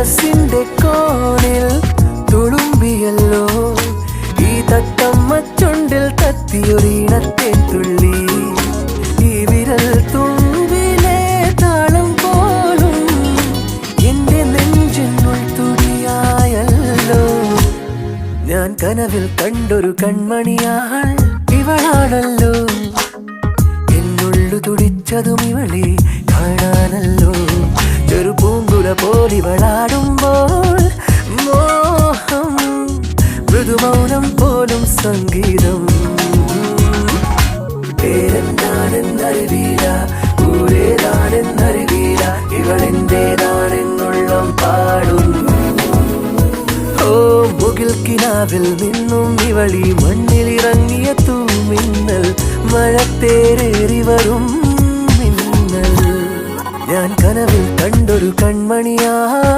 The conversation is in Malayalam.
മനസ്സിന്റെ കോണിൽ തുളുമ്പിയല്ലോ ഈ തത്തമ്മ ചുണ്ടിൽ തത്തിയൊരീണത്തെ തുള്ളി. ഈ വിരൽ തുമ്പിലെ താളം പോലും എന്റെ നെഞ്ചിനുൾ തുടിയായല്ലോ. ഞാൻ കനവിൽ കണ്ടൊരു കൺമണിയാൾ ഇവളാണല്ലോ. എന്നുള്ളു തുടിച്ചതും ഇവളെ കാണാനല്ലോ. ചെറു പൂങ്കുല പോലിവളാടുമ്പോൾ മോഹം, മൃദുമൗനം പോലും സംഗീതം. പേരെന്താണെന്നറിവീല, ഊരേതാണെന്നറിവീല, ഇവളെന്റേതാണെന്നുള്ളം പാടുന്നു. ഓ മുകിൽ കിനാവിൽ നിന്നും ഇവളി മണ്ണിലിറങ്ങിയ തൂമിന്നൽ, മഴത്തേരേറി വരും മിന്നൽ. ഞാൻ കനവിൽ കണ്ടൊരു കൺമണിയാ